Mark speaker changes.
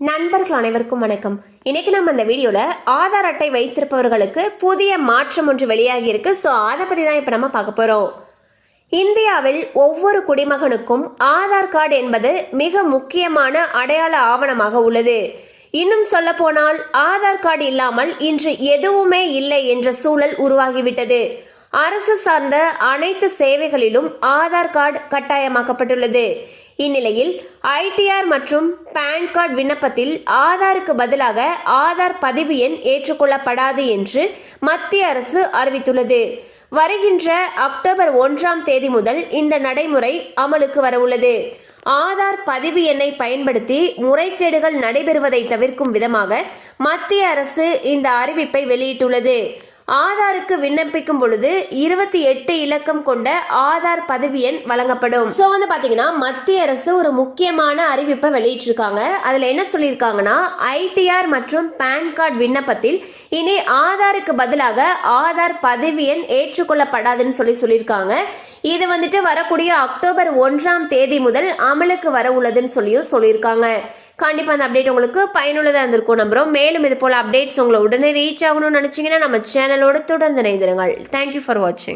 Speaker 1: நண்பர்கள் அனைவருக்கும் வணக்கம். இன்னைக்கு நம்ம இந்த வீடியோல ஆதார் அட்டை வைத்திருப்பவர்களுக்கு புதிய மாற்றம் ஒன்று வெளியாகி இருக்கு. ஸோ அதை பத்தி தான் இப்போ நம்ம பார்க்க போறோம். இந்தியாவில் ஒவ்வொரு குடிமகனுக்கும் ஆதார் கார்டு என்பது மிக முக்கியமான அடையாள ஆவணமாக உள்ளது. இன்னும் சொல்ல போனால் ஆதார் கார்டு இல்லாமல் இன்று எதுவுமே இல்லை என்ற சூழல் உருவாகிவிட்டது. அரசு சார்ந்த அனைத்து சேவைகளிலும் ஆதார் கார்டு கட்டாயமாக்கப்பட்டுள்ளது. இந்நிலையில் ஐடிஆர் மற்றும் பான் கார்டு விண்ணப்பத்தில் ஆதாருக்கு பதிலாக ஆதார் பதிவு எண் ஏற்றுக்கொள்ளப்படாது என்று மத்திய அரசு அறிவித்துள்ளது. வருகின்ற அக்டோபர் 1 முதல் இந்த நடைமுறை அமலுக்கு வரவுள்ளது. ஆதார் பதிவு எண்ணை பயன்படுத்தி முறைகேடுகள் நடைபெறுவதை தவிர்க்கும் விதமாக மத்திய அரசு இந்த அறிவிப்பை வெளியிட்டுள்ளது. ஆதாருக்கு விண்ணப்பிக்கும் பொழுது 28 இலக்கம் கொண்ட ஆதார் பதிவு எண் வழங்கப்படும். ஸோ பாத்தீங்கன்னா மத்திய அரசு ஒரு முக்கியமான அறிவிப்பை வெளியிட்டிருக்காங்க. அதுல என்ன சொல்லியிருக்காங்கன்னா, ஐடிஆர் மற்றும் பான் கார்டு விண்ணப்பத்தில் இனி ஆதாருக்கு பதிலாக ஆதார் பதிவு எண் ஏற்றுக்கொள்ளப்படாதுன்னு சொல்லியிருக்காங்க. இது வரக்கூடிய அக்டோபர் 1 முதல் அமலுக்கு வர உள்ளதுன்னு சொல்லியிருக்காங்க. கண்டிப்பா அந்த அப்டேட் உங்களுக்கு பயனுள்ளதா இருந்திருக்கும் நம்புறோம். மேலும் இது போல அப்டேட்ஸ் உங்களை உடனே ரீச் ஆகணும்னு நினைச்சீங்கன்னா நம்ம சேனலோட தொடர்ந்து இணைந்திருங்கள். தேங்க்யூ ஃபார் வாட்சிங்.